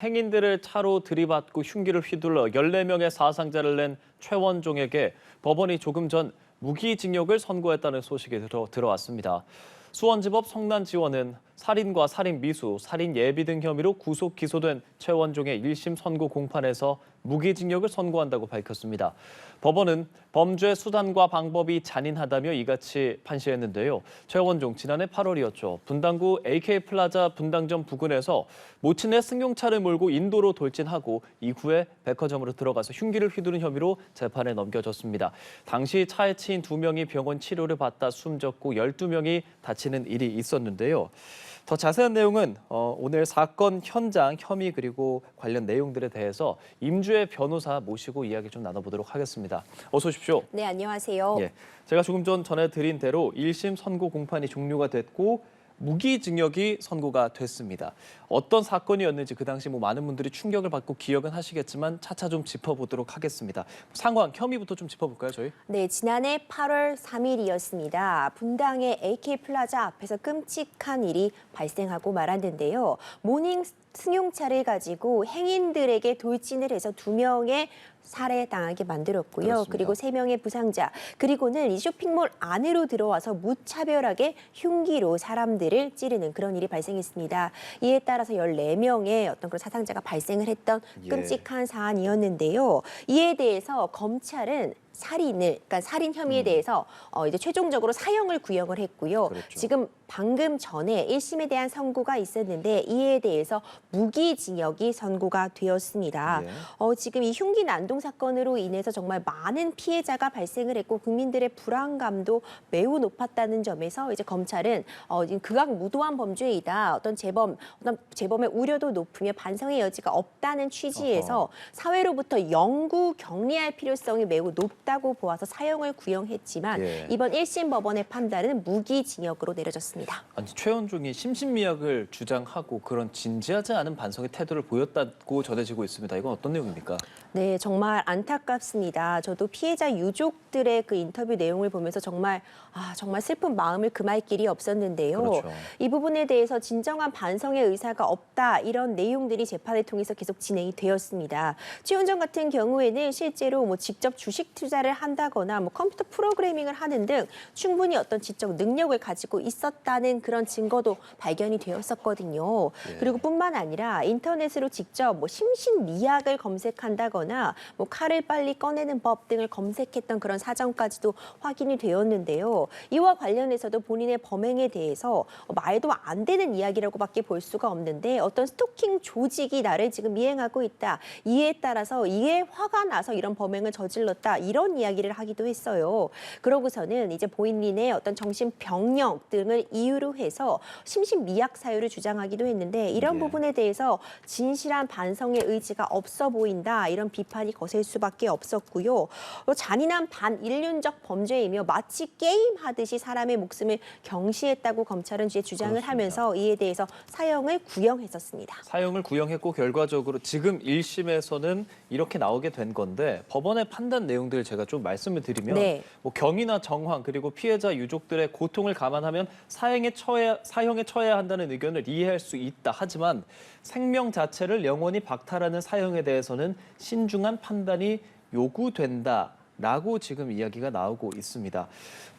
행인들을 차로 들이받고 흉기를 휘둘러 14명의 사상자를 낸 최원종에게 법원이 조금 전 무기징역을 선고했다는 소식이 들어왔습니다. 수원지법 성난지원은 살인과 살인 미수, 살인 예비 등 혐의로 구속 기소된 최원종의 1심 선고 공판에서 무기징역을 선고한다고 밝혔습니다. 법원은 범죄 수단과 방법이 잔인하다며 이같이 판시했는데요. 최원종 지난해 8월이었죠. 분당구 AK플라자 분당점 부근에서 모친의 승용차를 몰고 인도로 돌진하고 이후에 백화점으로 들어가서 흉기를 휘두른 혐의로 재판에 넘겨졌습니다. 당시 차에 치인 2명이 병원 치료를 받다 숨졌고 12명이 다치는 일이 있었는데요. 더 자세한 내용은 오늘 사건 현장, 혐의 그리고 관련 내용들에 대해서 임주의 변호사 모시고 이야기 좀 나눠보도록 하겠습니다. 어서 오십시오. 네, 안녕하세요. 예, 제가 조금 전 전해드린 대로 1심 선고 공판이 종료가 됐고 무기징역이 선고가 됐습니다. 어떤 사건이었는지 그 당시 많은 분들이 충격을 받고 기억은 하시겠지만 차차 좀 짚어보도록 하겠습니다. 상황, 혐의부터 좀 짚어볼까요, 저희? 네, 지난해 8월 3일이었습니다. 분당의 AK플라자 앞에서 끔찍한 일이 발생하고 말았는데요. 모닝 승용차를 가지고 행인들에게 돌진을 해서 2명의 살해당하게 만들었고요. 그렇습니다. 그리고 3명의 부상자, 그리고는 이 쇼핑몰 안으로 들어와서 무차별하게 흉기로 사람들을 찌르는 그런 일이 발생했습니다. 이에 따라서 14명의 어떤 그런 사상자가 발생을 했던 끔찍한 사안이었는데요. 이에 대해서 검찰은 그러니까 살인 혐의에 대해서 이제 최종적으로 사형을 구형을 했고요. 그렇죠. 지금 방금 전에 1심에 대한 선고가 있었는데 이에 대해서 무기징역이 선고가 되었습니다. 예. 지금 이 흉기 난동 사건으로 인해서 정말 많은 피해자가 발생을 했고 국민들의 불안감도 매우 높았다는 점에서 이제 검찰은 지금 극악무도한 범죄이다. 어떤 재범의 우려도 높으며 반성의 여지가 없다는 취지에서 사회로부터 영구 격리할 필요성이 매우 높다고 보아서 사형을 구형했지만 이번 1심 법원의 판단은 무기징역으로 내려졌습니다. 아니, 최원종이 심신미약을 주장하고 그런 진지하지 않은 반성의 태도를 보였다고 전해지고 있습니다. 이건 어떤 내용입니까? 네, 정말 안타깝습니다. 저도 피해자 유족들의 그 인터뷰 내용을 보면서 정말 슬픈 마음을 금할 길이 없었는데요. 그렇죠. 이 부분에 대해서 진정한 반성의 의사가 없다 이런 내용들이 재판을 통해서 계속 진행이 되었습니다. 최원종 같은 경우에는 실제로 직접 주식 투자를 한다거나 컴퓨터 프로그래밍을 하는 등 충분히 어떤 지적 능력을 가지고 있었다는 그런 증거도 발견이 되었었거든요. 그리고 뿐만 아니라 인터넷으로 직접 심신미약을 검색한다거나 칼을 빨리 꺼내는 법 등을 검색했던 그런 사정까지도 확인이 되었는데요. 이와 관련해서도 본인의 범행에 대해서 말도 안 되는 이야기라고밖에 볼 수가 없는데 어떤 스토킹 조직이 나를 지금 미행하고 있다. 이에 따라서 이에 화가 나서 이런 범행을 저질렀다. 이런 이야기를 하기도 했어요. 그러고서는 이제 본인의 어떤 정신병력 등을 이유로 해서 심신미약 사유를 주장하기도 했는데 이런 부분에 대해서 진실한 반성의 의지가 없어 보인다. 이런 비판이 거셀 수밖에 없었고요. 잔인한 반인륜적 범죄이며 마치 게임하듯이 사람의 목숨을 경시했다고 검찰은 주장을 그렇습니다. 하면서 이에 대해서 사형을 구형했었습니다. 사형을 구형했고 결과적으로 지금 1심에서는 이렇게 나오게 된 건데 법원의 판단 내용들 제가 좀 말씀을 드리면 경위나 정황 그리고 피해자 유족들의 고통을 감안하면 사형에 처해야 한다는 의견을 이해할 수 있다. 하지만 생명 자체를 영원히 박탈하는 사형에 대해서는 신중한 판단이 요구된다라고 지금 이야기가 나오고 있습니다.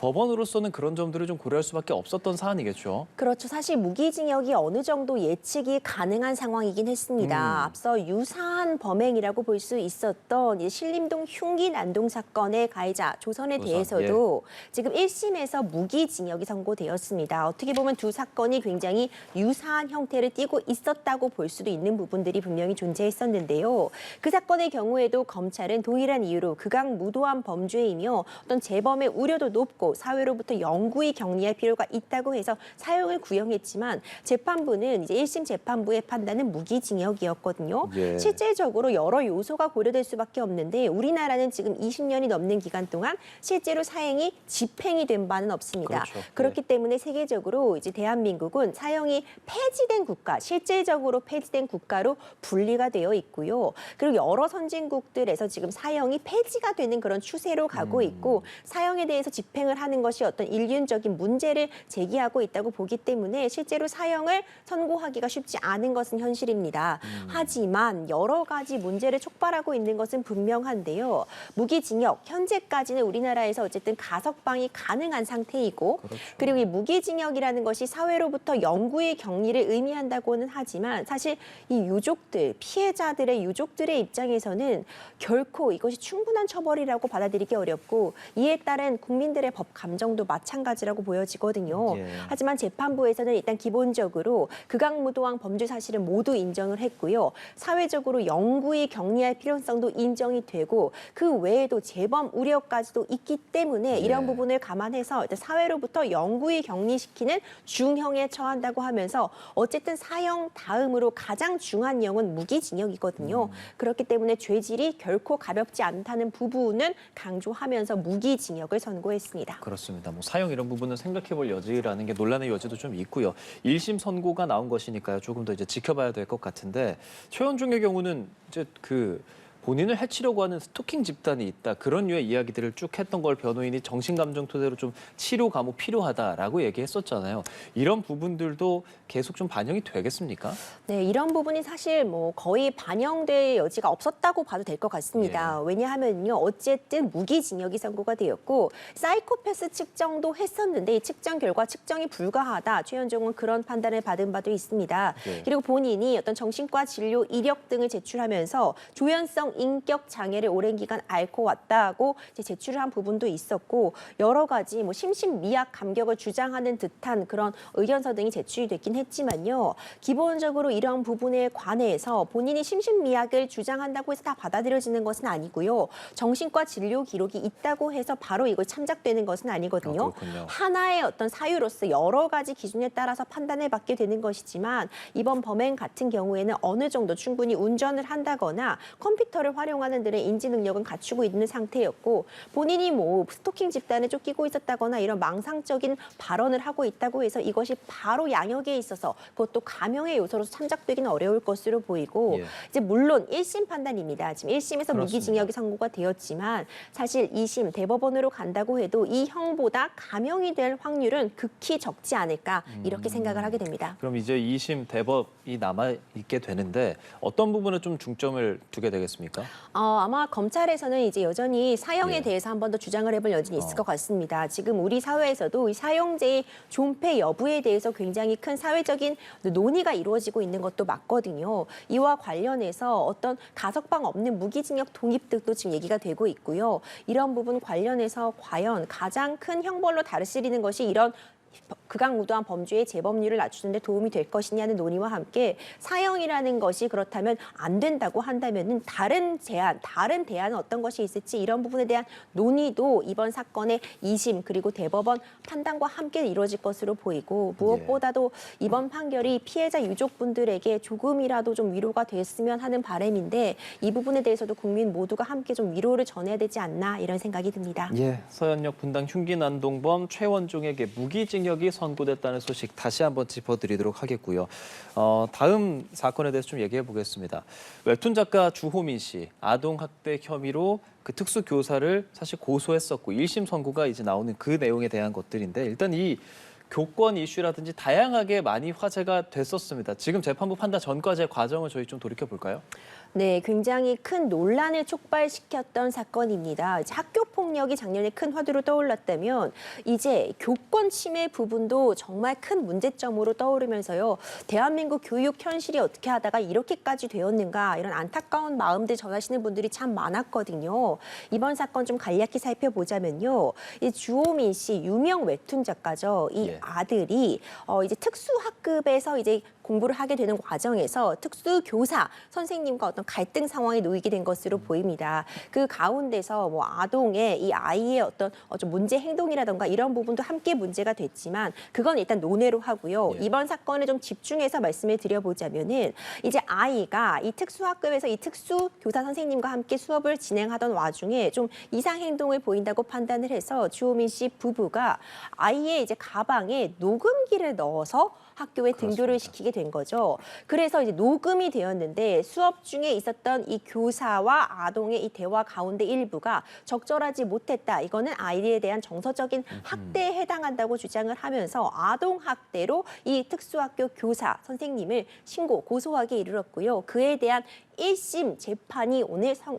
법원으로서는 그런 점들을 좀 고려할 수밖에 없었던 사안이겠죠. 그렇죠. 사실 무기징역이 어느 정도 예측이 가능한 상황이긴 했습니다. 앞서 유사한 범행이라고 볼 수 있었던 이 신림동 흉기 난동 사건의 가해자 조선에 대해서도 지금 1심에서 무기징역이 선고되었습니다. 어떻게 보면 두 사건이 굉장히 유사한 형태를 띠고 있었다고 볼 수도 있는 부분들이 분명히 존재했었는데요. 그 사건의 경우에도 검찰은 동일한 이유로 극악무도한 범죄이며 어떤 재범의 우려도 높고 사회로부터 영구히 격리할 필요가 있다고 해서 사형을 구형했지만 재판부는 이제 1심 재판부의 판단은 무기징역이었거든요. 실질적으로 여러 요소가 고려될 수밖에 없는데 우리나라는 지금 20년이 넘는 기간 동안 실제로 사형이 집행이 된 바는 없습니다. 그렇기 때문에 세계적으로 이제 대한민국은 사형이 폐지된 국가, 실질적으로 폐지된 국가로 분리가 되어 있고요. 그리고 여러 선진국들에서 지금 사형이 폐지가 되는 그런 어떤 추세로 가고 있고 사형에 대해서 집행을 하는 것이 어떤 일륜적인 문제를 제기하고 있다고 보기 때문에 실제로 사형을 선고하기가 쉽지 않은 것은 현실입니다. 하지만 여러 가지 문제를 촉발하고 있는 것은 분명한데요. 무기징역 현재까지는 우리나라에서 어쨌든 가석방이 가능한 상태이고 그렇죠. 그리고 이 무기징역이라는 것이 사회로부터 영구의 격리를 의미한다고는 하지만 사실 이 유족들, 피해자들의 유족들의 입장에서는 결코 이것이 충분한 처벌이라고 받아들이기 어렵고 이에 따른 국민들의 법 감정도 마찬가지라고 보여지거든요. 예. 하지만 재판부에서는 일단 기본적으로 극악무도한 범죄 사실을 모두 인정을 했고요. 사회적으로 영구히 격리할 필요성도 인정이 되고 그 외에도 재범 우려까지도 있기 때문에 이런 예. 부분을 감안해서 일단 사회로부터 영구히 격리시키는 중형에 처한다고 하면서 어쨌든 사형 다음으로 가장 중한 형은 무기징역이거든요. 그렇기 때문에 죄질이 결코 가볍지 않다는 부분은 강조하면서 무기징역을 선고했습니다. 그렇습니다. 뭐 사형 이런 부분은 생각해볼 여지라는 게 논란의 여지도 좀 있고요. 1심 선고가 나온 것이니까요. 조금 더 이제 지켜봐야 될 것 같은데 최원중의 경우는 이제 그 본인을 해치려고 하는 스토킹 집단이 있다. 그런 류의 이야기들을 쭉 했던 걸 변호인이 정신감정 토대로 좀 치료 감호 필요하다라고 얘기했었잖아요. 이런 부분들도 계속 좀 반영이 되겠습니까? 네, 이런 부분이 사실 뭐 거의 반영될 여지가 없었다고 봐도 될 것 같습니다. 왜냐하면요, 어쨌든 무기징역이 선고가 되었고 사이코패스 측정도 했었는데 이 측정 결과 측정이 불가하다. 최현종은 그런 판단을 받은 바도 있습니다. 네. 그리고 본인이 어떤 정신과 진료 이력 등을 제출하면서 조현성 인격 장애를 오랜 기간 앓고 왔다고 이제 제출을 한 부분도 있었고 여러 가지 뭐 심신미약 감격을 주장하는 듯한 그런 의견서 등이 제출이 됐긴 했지만요. 기본적으로 이런 부분에 관해서 본인이 심신미약을 주장한다고 해서 다 받아들여지는 것은 아니고요. 정신과 진료 기록이 있다고 해서 바로 이걸 참작되는 것은 아니거든요. 그렇군요. 하나의 어떤 사유로서 여러 가지 기준에 따라서 판단을 받게 되는 것이지만 이번 범행 같은 경우에는 어느 정도 충분히 운전을 한다거나 컴퓨터를 활용하는 등의 인지 능력은 갖추고 있는 상태였고 본인이 뭐 스토킹 집단에 쫓기고 있었다거나 이런 망상적인 발언을 하고 있다고 해서 이것이 바로 양형에 있어서 그것도 감형의 요소로서 참작되기는 어려울 것으로 보이고 예. 이제 물론 1심 판단입니다. 지금 1심에서 그렇습니다. 무기징역이 선고가 되었지만 사실 2심 대법원으로 간다고 해도 이 형보다 감형이 될 확률은 극히 적지 않을까 이렇게 생각을 하게 됩니다. 그럼 이제 2심 대법이 남아 있게 되는데 어떤 부분에 좀 중점을 두게 되겠습니까? 아마 검찰에서는 이제 여전히 사형에 예. 대해서 한 번 더 주장을 해볼 여지는 있을 것 같습니다. 지금 우리 사회에서도 이 사형제의 존폐 여부에 대해서 굉장히 큰 사회적인 논의가 이루어지고 있는 것도 맞거든요. 이와 관련해서 어떤 가석방 없는 무기징역 독립 등도 지금 얘기가 되고 있고요. 이런 부분 관련해서 과연 가장 큰 형벌로 다스리는 것이 이런 극악무도한 범죄의 재범률을 낮추는 데 도움이 될 것이냐는 논의와 함께 사형이라는 것이 그렇다면 안 된다고 한다면은 다른 대안은 어떤 것이 있을지 이런 부분에 대한 논의도 이번 사건의 2심 그리고 대법원 판단과 함께 이루어질 것으로 보이고 무엇보다도 이번 판결이 피해자 유족분들에게 조금이라도 좀 위로가 됐으면 하는 바람인데 이 부분에 대해서도 국민 모두가 함께 좀 위로를 전해야 되지 않나 이런 생각이 듭니다. 예, 서현역 분당 흉기 난동범 최원종에게 무기징역이 선고됐다는 소식 다시 한번 짚어드리도록 하겠고요. 다음 사건에 대해서 좀 얘기해 보겠습니다. 웹툰 작가 주호민 씨 아동학대 혐의로 그 특수교사를 사실 고소했었고 1심 선고가 이제 나오는 그 내용에 대한 것들인데 일단 이 교권 이슈라든지 다양하게 많이 화제가 됐었습니다. 지금 재판부 판단 전까지의 과정을 저희 좀 돌이켜 볼까요? 네, 굉장히 큰 논란을 촉발시켰던 사건입니다. 이제 학교 폭력이 작년에 큰 화두로 떠올랐다면 이제 교권 침해 부분도 정말 큰 문제점으로 떠오르면서요. 대한민국 교육 현실이 어떻게 하다가 이렇게까지 되었는가 이런 안타까운 마음들 전하시는 분들이 참 많았거든요. 이번 사건 좀 간략히 살펴보자면요. 이 주호민 씨 유명 웹툰 작가죠. 이 예. 아들이 이제 특수학급에서 이제 공부를 하게 되는 과정에서 특수교사 선생님과 어떤 갈등 상황에 놓이게 된 것으로 보입니다. 그 가운데서 뭐 아동의 이 아이의 어떤 좀 문제 행동이라던가 이런 부분도 함께 문제가 됐지만 그건 일단 논외로 하고요. 예. 이번 사건을 좀 집중해서 말씀을 드려보자면은 이제 아이가 이 특수학급에서 이 특수교사 선생님과 함께 수업을 진행하던 와중에 좀 이상 행동을 보인다고 판단을 해서 주호민 씨 부부가 아이의 이제 가방에 녹음기를 넣어서 학교에 등교를 그렇습니다. 시키게 된 거죠. 그래서 이제 녹음이 되었는데 수업 중에 있었던 이 교사와 아동의 이 대화 가운데 일부가 적절하지 못했다. 이거는 아이에 대한 정서적인 학대에 해당한다고 주장을 하면서 아동 학대로 이 특수학교 교사 선생님을 고소하게 이르렀고요. 그에 대한 1심 재판이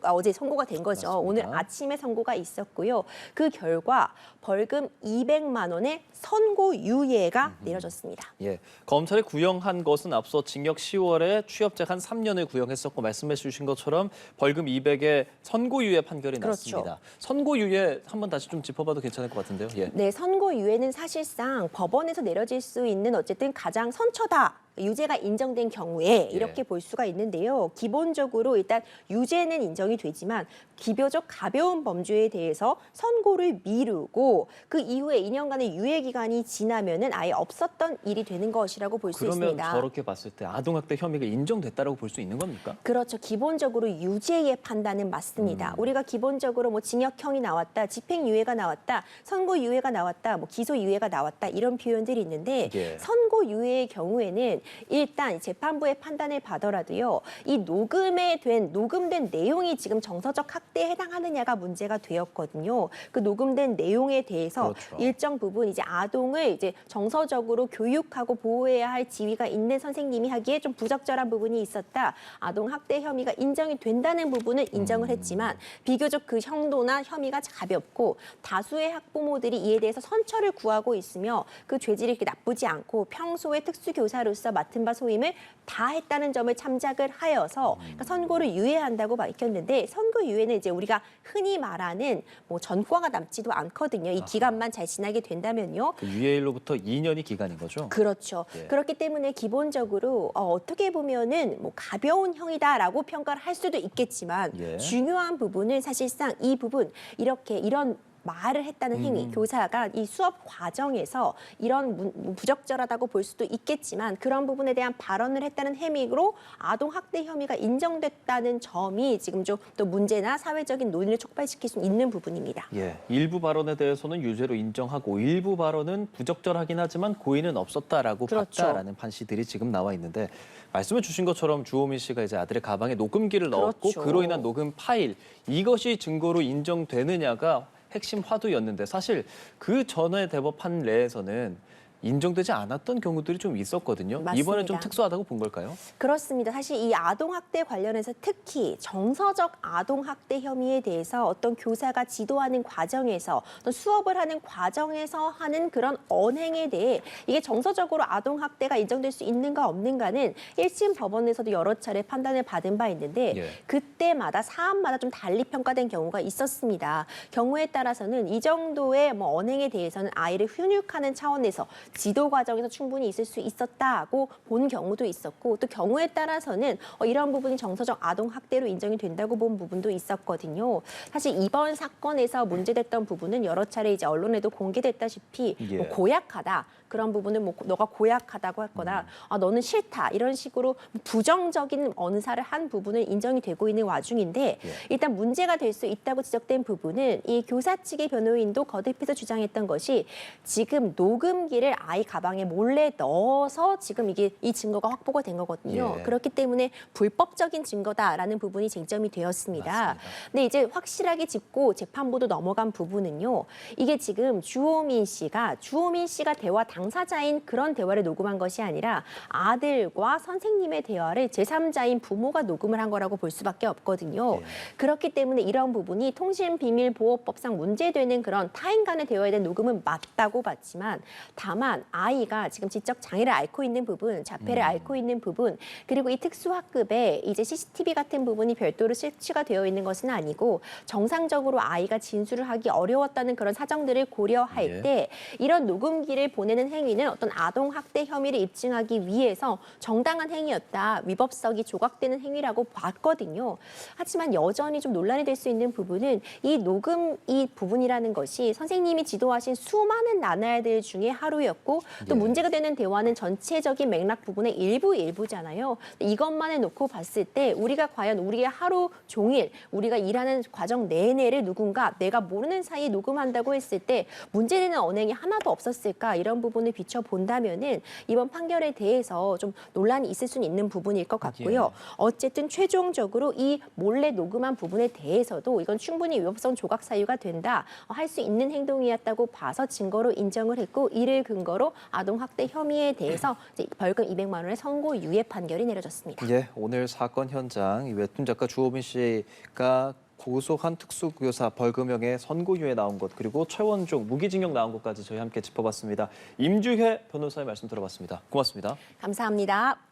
어제 선고가 된 거죠. 맞습니다. 오늘 아침에 선고가 있었고요. 그 결과 벌금 200만 원의 선고유예가 내려졌습니다. 예, 검찰이 구형한 것은 앞서 징역 10월에 취업제 한 3년을 구형했었고 말씀해 주신 것처럼 벌금 200의 선고유예 판결이 그렇죠. 났습니다. 선고유예 한번 다시 좀 짚어봐도 괜찮을 것 같은데요. 예. 네, 선고유예는 사실상 법원에서 내려질 수 있는 어쨌든 가장 선처다. 유죄가 인정된 경우에 이렇게 볼 수가 있는데요. 기본적으로 일단 유죄는 인정이 되지만 비교적 가벼운 범죄에 대해서 선고를 미루고 그 이후에 2년간의 유예 기간이 지나면은 아예 없었던 일이 되는 것이라고 볼 수 그러면 있습니다. 저렇게 봤을 때 아동학대 혐의가 인정됐다라고 볼 수 있는 겁니까? 그렇죠. 기본적으로 유죄의 판단은 맞습니다. 우리가 기본적으로 뭐 징역형이 나왔다, 집행유예가 나왔다, 선고유예가 나왔다, 뭐 기소유예가 나왔다 이런 표현들이 있는데 예. 선고유예의 경우에는 일단 재판부의 판단을 받더라도요. 이 녹음된 내용이 지금 정서적 학대에 해당하느냐가 문제가 되었거든요. 그 녹음된 내용에 대해서 그렇죠. 일정 부분 이제 아동을 이제 정서적으로 교육하고 보호해야 할 지위가 있는 선생님이 하기에 좀 부적절한 부분이 있었다. 아동 학대 혐의가 인정이 된다는 부분은 인정을 했지만 비교적 그 형도나 혐의가 가볍고 다수의 학부모들이 이에 대해서 선처를 구하고 있으며 그 죄질이 그렇게 나쁘지 않고 평소에 특수교사로서 맡은 바 소임을 다 했다는 점을 참작을 하여서 그러니까 선고를 유예한다고 밝혔는데 선고유예는 이제 우리가 흔히 말하는 뭐 전과가 남지도 않거든요. 이 기간만 잘 지나게 된다면요. 그 유예일로부터 2년이 기간인 거죠? 그렇죠. 예. 그렇기 때문에 기본적으로 어떻게 보면은 뭐 가벼운 형이다라고 평가를 할 수도 있겠지만 예. 중요한 부분은 사실상 이 부분 이런 말을 했다는 행위, 교사가 이 수업 과정에서 이런 부적절하다고 볼 수도 있겠지만 그런 부분에 대한 발언을 했다는 행위로 아동 학대 혐의가 인정됐다는 점이 지금 좀 또 문제나 사회적인 논의를 촉발시킬 수 있는 부분입니다. 예, 일부 발언에 대해서는 유죄로 인정하고 일부 발언은 부적절하긴 하지만 고의는 없었다라고 그렇죠. 봤다라는 판시들이 지금 나와 있는데 말씀해 주신 것처럼 주호민 씨가 이제 아들의 가방에 녹음기를 넣었고 그렇죠. 그로 인한 녹음 파일 이것이 증거로 인정되느냐가 핵심 화두였는데 사실 그 전에 대법 판례에서는 인정되지 않았던 경우들이 좀 있었거든요. 맞습니다. 이번에 좀 특수하다고 본 걸까요? 그렇습니다. 사실 이 아동학대 관련해서 특히 정서적 아동학대 혐의에 대해서 어떤 교사가 지도하는 과정에서 또 수업을 하는 과정에서 하는 그런 언행에 대해 이게 정서적으로 아동학대가 인정될 수 있는가 없는가는 1심 법원에서도 여러 차례 판단을 받은 바 있는데 예. 그때마다 사안마다 좀 달리 평가된 경우가 있었습니다. 경우에 따라서는 이 정도의 뭐 언행에 대해서는 아이를 훈육하는 차원에서 지도 과정에서 충분히 있을 수 있었다고 본 경우도 있었고 또 경우에 따라서는 이런 부분이 정서적 아동 학대로 인정이 된다고 본 부분도 있었거든요. 사실 이번 사건에서 문제됐던 부분은 여러 차례 이제 언론에도 공개됐다시피 예. 뭐 고약하다. 그런 부분은 뭐 너가 고약하다고 했거나 너는 싫다 이런 식으로 부정적인 언사를 한 부분은 인정이 되고 있는 와중인데 일단 문제가 될 수 있다고 지적된 부분은 이 교사 측의 변호인도 거듭해서 주장했던 것이 지금 녹음기를 아이 가방에 몰래 넣어서 지금 이 증거가 확보가 된 거거든요. 예. 그렇기 때문에 불법적인 증거다라는 부분이 쟁점이 되었습니다. 맞습니다. 근데 이제 확실하게 짚고 재판부도 넘어간 부분은요. 이게 지금 주호민 씨가 대화 당사자인 그런 대화를 녹음한 것이 아니라 아들과 선생님의 대화를 제3자인 부모가 녹음을 한 거라고 볼 수밖에 없거든요. 네. 그렇기 때문에 이런 부분이 통신비밀보호법상 문제되는 그런 타인 간의 대화에 대한 녹음은 맞다고 봤지만 다만 아이가 지금 지적 장애를 앓고 있는 부분, 자폐를 앓고 있는 부분, 그리고 이 특수학급에 이제 CCTV 같은 부분이 별도로 설치가 되어 있는 것은 아니고 정상적으로 아이가 진술을 하기 어려웠다는 그런 사정들을 고려할 예. 때 이런 녹음기를 보내는 행위는 어떤 아동 학대 혐의를 입증하기 위해서 정당한 행위였다. 위법성이 조각되는 행위라고 봤거든요. 하지만 여전히 좀 논란이 될 수 있는 부분은 이 녹음 이 부분이라는 것이 선생님이 지도하신 수많은 나날들 중에 하루였고 부분이었고 또 예. 문제가 되는 대화는 전체적인 맥락 부분의 일부잖아요. 이것만 해놓고 봤을 때 우리가 과연 우리의 하루 종일 우리가 일하는 과정 내내를 누군가 내가 모르는 사이에 녹음한다고 했을 때 문제되는 언행이 하나도 없었을까 이런 부분을 비춰본다면은 이번 판결에 대해서 좀 논란이 있을 수는 있는 부분일 것 같고요. 어쨌든 최종적으로 이 몰래 녹음한 부분에 대해서도 이건 충분히 위법성 조각 사유가 된다 할 수 있는 행동이었다고 봐서 증거로 인정을 했고 이를 근거로 아동학대 혐의에 대해서 이제 벌금 200만 원의 선고유예 판결이 내려졌습니다. 예, 오늘 사건 현장 이 웹툰 작가 주호민 씨가 고소한 특수교사 벌금형의 선고유예 나온 것 그리고 최원종 무기징역 나온 것까지 저희 함께 짚어봤습니다. 임주혜 변호사의 말씀 들어봤습니다. 고맙습니다. 감사합니다.